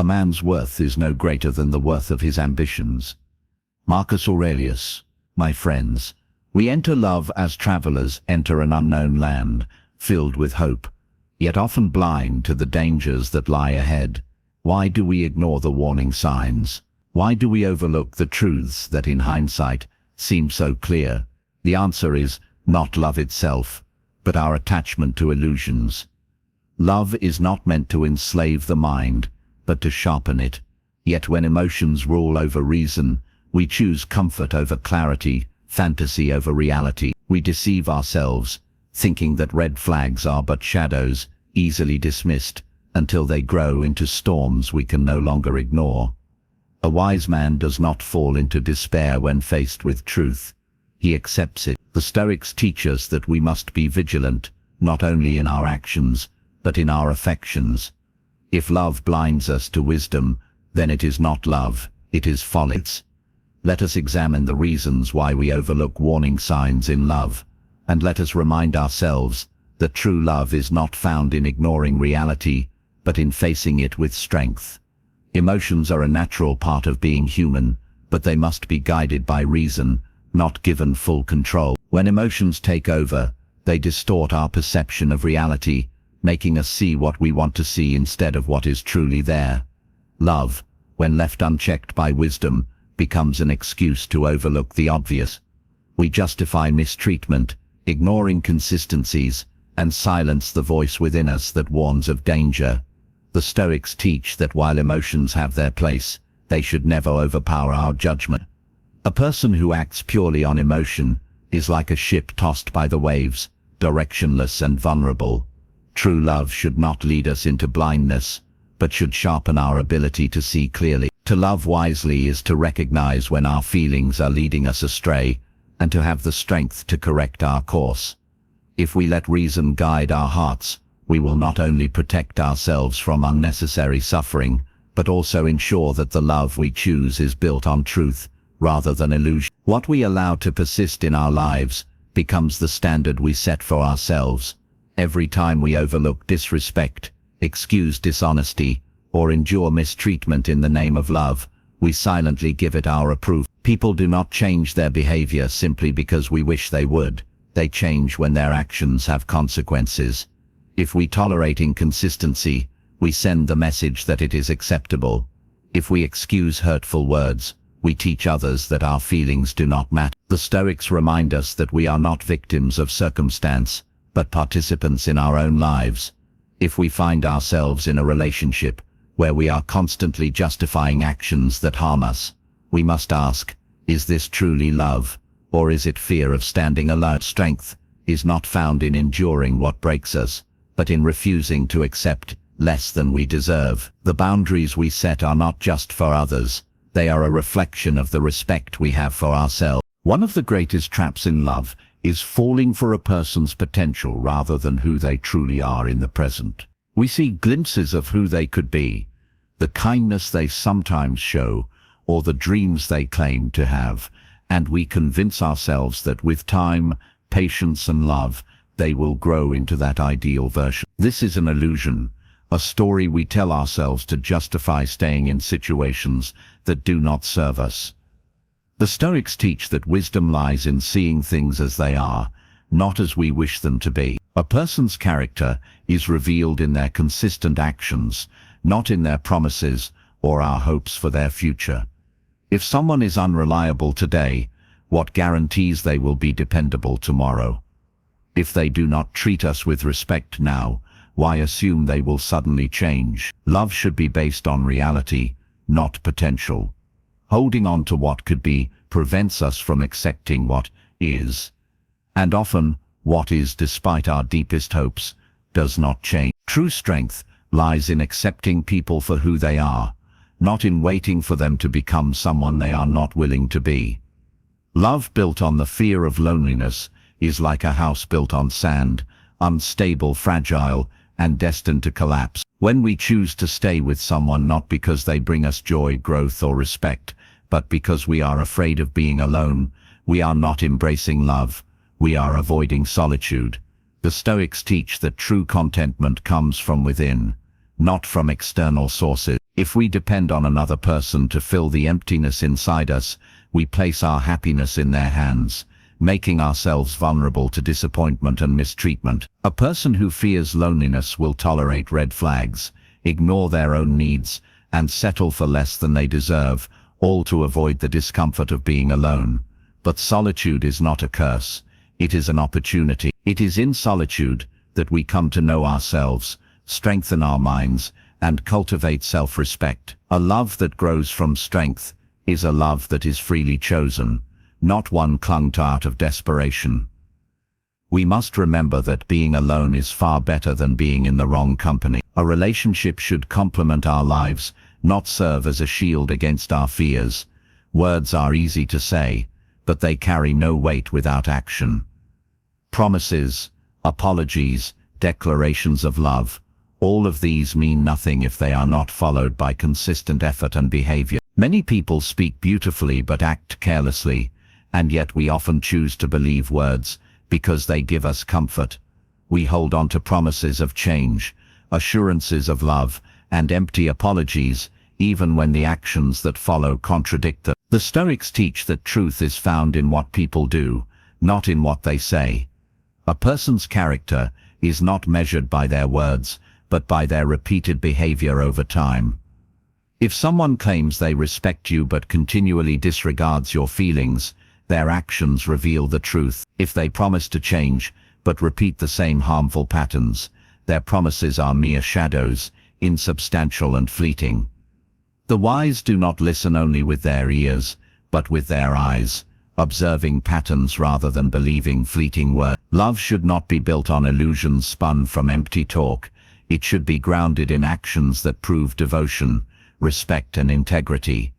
A man's worth is no greater than the worth of his ambitions. Marcus Aurelius. My friends, we enter love as travelers enter an unknown land, filled with hope, yet often blind to the dangers that lie ahead. Why do we ignore the warning signs? Why do we overlook the truths that in hindsight seem so clear? The answer is not love itself, but our attachment to illusions. Love is not meant to enslave the mind, but to sharpen it. Yet when emotions rule over reason, we choose comfort over clarity, fantasy over reality. We deceive ourselves, thinking that red flags are but shadows, easily dismissed, until they grow into storms we can no longer ignore. A wise man does not fall into despair when faced with truth. He accepts it. The Stoics teach us that we must be vigilant, not only in our actions, but in our affections. If love blinds us to wisdom, then it is not love, it is folly. Let us examine the reasons why we overlook warning signs in love, and let us remind ourselves that true love is not found in ignoring reality, but in facing it with strength. Emotions are a natural part of being human, but they must be guided by reason, not given full control. When emotions take over, they distort our perception of reality, making us see what we want to see instead of what is truly there. Love, when left unchecked by wisdom, becomes an excuse to overlook the obvious. We justify mistreatment, ignore inconsistencies, and silence the voice within us that warns of danger. The Stoics teach that while emotions have their place, they should never overpower our judgment. A person who acts purely on emotion is like a ship tossed by the waves, directionless and vulnerable. True love should not lead us into blindness, but should sharpen our ability to see clearly. To love wisely is to recognize when our feelings are leading us astray, and to have the strength to correct our course. If we let reason guide our hearts, we will not only protect ourselves from unnecessary suffering, but also ensure that the love we choose is built on truth, rather than illusion. What we allow to persist in our lives becomes the standard we set for ourselves. Every time we overlook disrespect, excuse dishonesty, or endure mistreatment in the name of love, we silently give it our approval. People do not change their behavior simply because we wish they would. They change when their actions have consequences. If we tolerate inconsistency, we send the message that it is acceptable. If we excuse hurtful words, we teach others that our feelings do not matter. The Stoics remind us that we are not victims of circumstance, but participants in our own lives. If we find ourselves in a relationship where we are constantly justifying actions that harm us, we must ask, is this truly love, or is it fear of standing alone? Strength is not found in enduring what breaks us, but in refusing to accept less than we deserve. The boundaries we set are not just for others, they are a reflection of the respect we have for ourselves. One of the greatest traps in love is falling for a person's potential rather than who they truly are in the present. We see glimpses of who they could be, the kindness they sometimes show, or the dreams they claim to have, and we convince ourselves that with time, patience and love, they will grow into that ideal version. This is an illusion, a story we tell ourselves to justify staying in situations that do not serve us. The Stoics teach that wisdom lies in seeing things as they are, not as we wish them to be. A person's character is revealed in their consistent actions, not in their promises or our hopes for their future. If someone is unreliable today, what guarantees they will be dependable tomorrow? If they do not treat us with respect now, why assume they will suddenly change? Love should be based on reality, not potential. Holding on to what could be prevents us from accepting what is. And often, what is, despite our deepest hopes, does not change. True strength lies in accepting people for who they are, not in waiting for them to become someone they are not willing to be. Love built on the fear of loneliness is like a house built on sand, unstable, fragile, and destined to collapse. When we choose to stay with someone not because they bring us joy, growth, or respect, but because we are afraid of being alone, we are not embracing love, we are avoiding solitude. The Stoics teach that true contentment comes from within, not from external sources. If we depend on another person to fill the emptiness inside us, we place our happiness in their hands, making ourselves vulnerable to disappointment and mistreatment. A person who fears loneliness will tolerate red flags, ignore their own needs, and settle for less than they deserve, all to avoid the discomfort of being alone. But solitude is not a curse. It is an opportunity. It is in solitude that we come to know ourselves, strengthen our minds, and cultivate self-respect. A love that grows from strength is a love that is freely chosen, not one clung to out of desperation. We must remember that being alone is far better than being in the wrong company. A relationship should complement our lives, not serve as a shield against our fears. Words are easy to say, but they carry no weight without action. Promises, apologies, declarations of love, all of these mean nothing if they are not followed by consistent effort and behavior. Many people speak beautifully but act carelessly, and yet we often choose to believe words because they give us comfort. We hold on to promises of change, assurances of love, and empty apologies, even when the actions that follow contradict them. The Stoics teach that truth is found in what people do, not in what they say. A person's character is not measured by their words, but by their repeated behavior over time. If someone claims they respect you but continually disregards your feelings, their actions reveal the truth. If they promise to change, but repeat the same harmful patterns, their promises are mere shadows, insubstantial and fleeting. The wise do not listen only with their ears, but with their eyes, observing patterns rather than believing fleeting words. Love should not be built on illusions spun from empty talk. It should be grounded in actions that prove devotion, respect and integrity.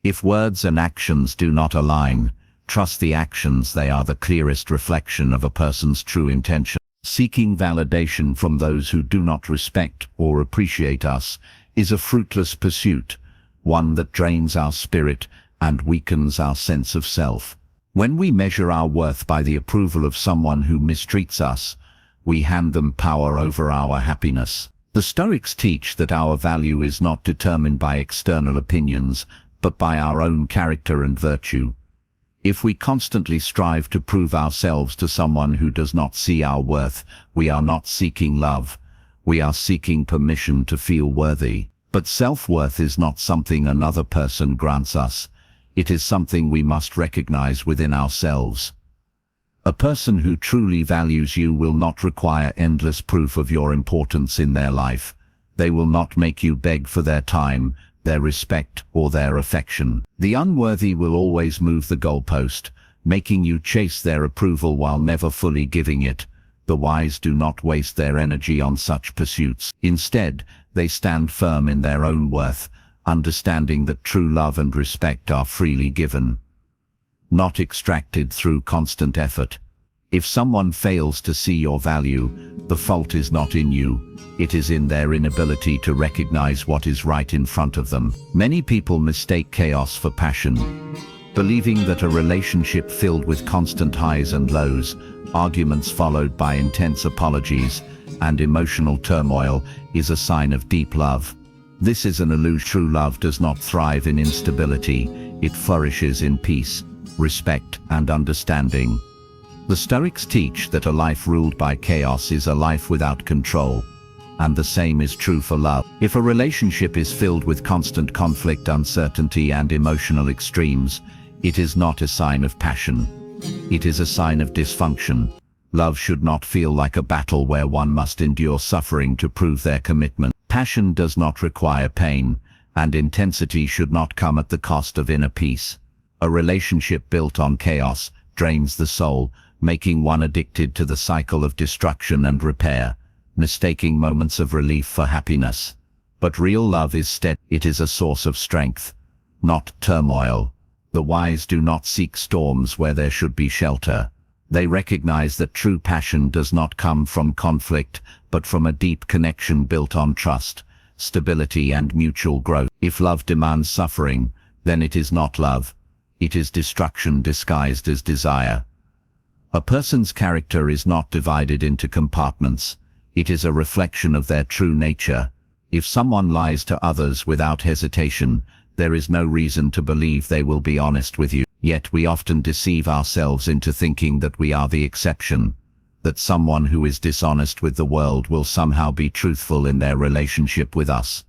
If words and actions do not align, trust the actions. They are the clearest reflection of a person's true intention. Seeking validation from those who do not respect or appreciate us is a fruitless pursuit, one that drains our spirit and weakens our sense of self. When we measure our worth by the approval of someone who mistreats us, we hand them power over our happiness. The Stoics teach that our value is not determined by external opinions, but by our own character and virtue. If we constantly strive to prove ourselves to someone who does not see our worth, we are not seeking love. We are seeking permission to feel worthy. But self-worth is not something another person grants us. It is something we must recognize within ourselves. A person who truly values you will not require endless proof of your importance in their life. They will not make you beg for their time, their respect, or their affection. The unworthy will always move the goalpost, making you chase their approval while never fully giving it. The wise do not waste their energy on such pursuits. Instead, they stand firm in their own worth, understanding that true love and respect are freely given, not extracted through constant effort. If someone fails to see your value, the fault is not in you. It is in their inability to recognize what is right in front of them. Many people mistake chaos for passion, believing that a relationship filled with constant highs and lows, arguments followed by intense apologies, and emotional turmoil is a sign of deep love. This is an illusion. True love does not thrive in instability. It flourishes in peace, respect, and understanding. The Stoics teach that a life ruled by chaos is a life without control, and the same is true for love. If a relationship is filled with constant conflict, uncertainty, and emotional extremes, it is not a sign of passion. It is a sign of dysfunction. Love should not feel like a battle where one must endure suffering to prove their commitment. Passion does not require pain, and intensity should not come at the cost of inner peace. A relationship built on chaos drains the soul, making one addicted to the cycle of destruction and repair, mistaking moments of relief for happiness. But real love is steady. It is a source of strength, not turmoil. The wise do not seek storms where there should be shelter. They recognize that true passion does not come from conflict, but from a deep connection built on trust, stability, and mutual growth. If love demands suffering, then it is not love. It is destruction disguised as desire. A person's character is not divided into compartments. It is a reflection of their true nature, If someone lies to others without hesitation, there is no reason to believe they will be honest with you. Yet we often deceive ourselves into thinking that we are the exception, that someone who is dishonest with the world will somehow be truthful in their relationship with us.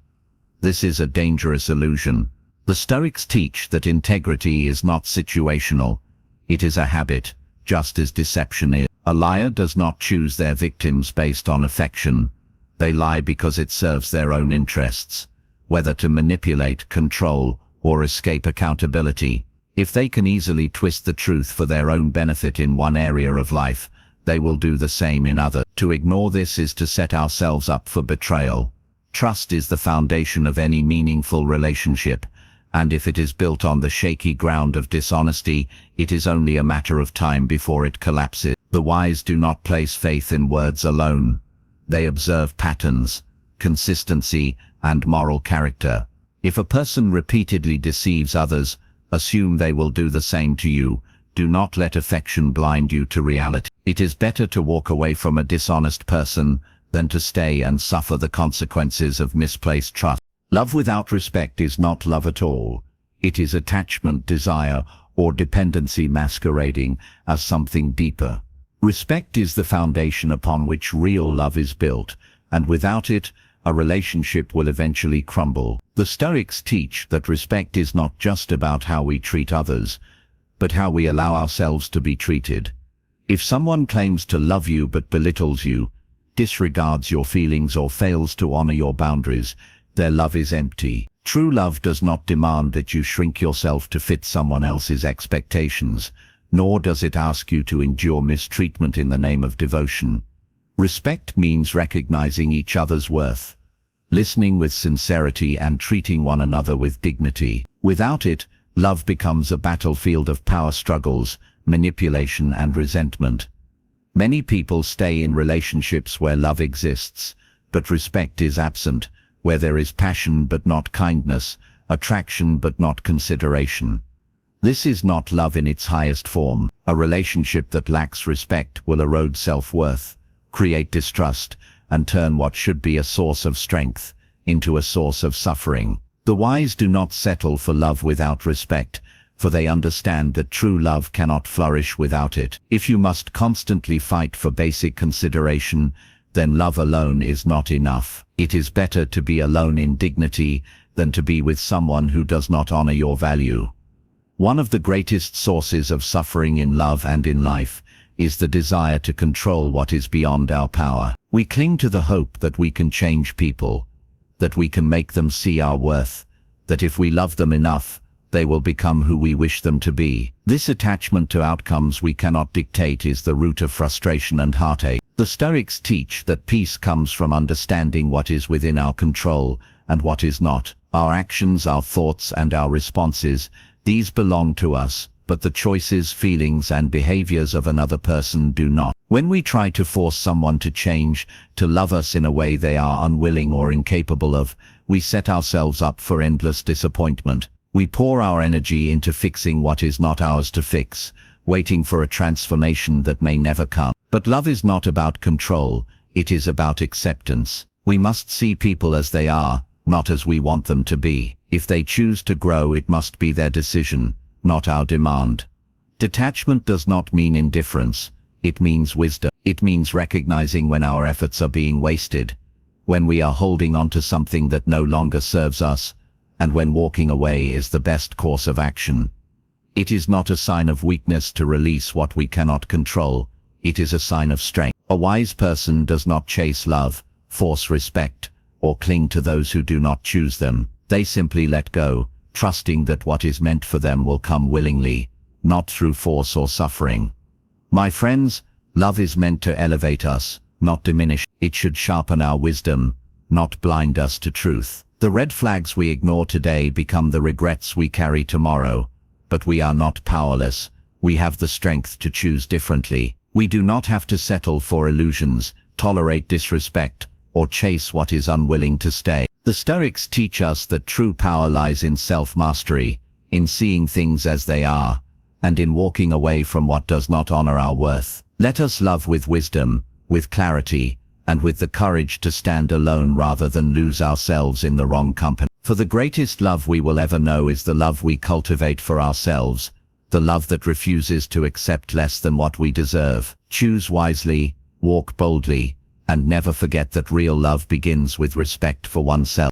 This is a dangerous illusion. The Stoics teach that integrity is not situational. It is a habit, just as deception is. A liar does not choose their victims based on affection. They lie because it serves their own interests, whether to manipulate, control, or escape accountability. If they can easily twist the truth for their own benefit in one area of life, they will do the same in others. To ignore this is to set ourselves up for betrayal. Trust is the foundation of any meaningful relationship, and if it is built on the shaky ground of dishonesty, it is only a matter of time before it collapses. The wise do not place faith in words alone. They observe patterns, consistency, and moral character. If a person repeatedly deceives others, assume they will do the same to you. Do not let affection blind you to reality. It is better to walk away from a dishonest person than to stay and suffer the consequences of misplaced trust. Love without respect is not love at all. It is attachment, desire, or dependency masquerading as something deeper. Respect is the foundation upon which real love is built, and without it, a relationship will eventually crumble. The Stoics teach that respect is not just about how we treat others, but how we allow ourselves to be treated. If someone claims to love you but belittles you, disregards your feelings, or fails to honor your boundaries, their love is empty. True love does not demand that you shrink yourself to fit someone else's expectations, nor does it ask you to endure mistreatment in the name of devotion. Respect means recognizing each other's worth, listening with sincerity, and treating one another with dignity. Without it, love becomes a battlefield of power struggles, manipulation, and resentment. Many people stay in relationships where love exists, but respect is absent, where there is passion but not kindness, attraction but not consideration. This is not love in its highest form. A relationship that lacks respect will erode self-worth, create distrust, and turn what should be a source of strength into a source of suffering. The wise do not settle for love without respect, for they understand that true love cannot flourish without it. If you must constantly fight for basic consideration, then love alone is not enough. It is better to be alone in dignity than to be with someone who does not honor your value. One of the greatest sources of suffering in love and in life is the desire to control what is beyond our power. We cling to the hope that we can change people, that we can make them see our worth, that if we love them enough, they will become who we wish them to be. This attachment to outcomes we cannot dictate is the root of frustration and heartache. The Stoics teach that peace comes from understanding what is within our control and what is not. Our actions, our thoughts, and our responses, these belong to us, but the choices, feelings, and behaviors of another person do not. When we try to force someone to change, to love us in a way they are unwilling or incapable of, we set ourselves up for endless disappointment. We pour our energy into fixing what is not ours to fix, waiting for a transformation that may never come. But love is not about control, it is about acceptance. We must see people as they are, not as we want them to be. If they choose to grow, it must be their decision, not our demand. Detachment does not mean indifference, it means wisdom. It means recognizing when our efforts are being wasted, when we are holding on to something that no longer serves us, and when walking away is the best course of action. It is not a sign of weakness to release what we cannot control, it is a sign of strength. A wise person does not chase love, force respect, or cling to those who do not choose them. They simply let go, trusting that what is meant for them will come willingly, not through force or suffering. My friends, love is meant to elevate us, not diminish. It should sharpen our wisdom, not blind us to truth. The red flags we ignore today become the regrets we carry tomorrow. But we are not powerless. We have the strength to choose differently. We do not have to settle for illusions, tolerate disrespect, or chase what is unwilling to stay. The Stoics teach us that true power lies in self-mastery, in seeing things as they are, and in walking away from what does not honor our worth. Let us love with wisdom, with clarity, and with the courage to stand alone rather than lose ourselves in the wrong company. For the greatest love we will ever know is the love we cultivate for ourselves, the love that refuses to accept less than what we deserve. Choose wisely, walk boldly, and never forget that real love begins with respect for oneself.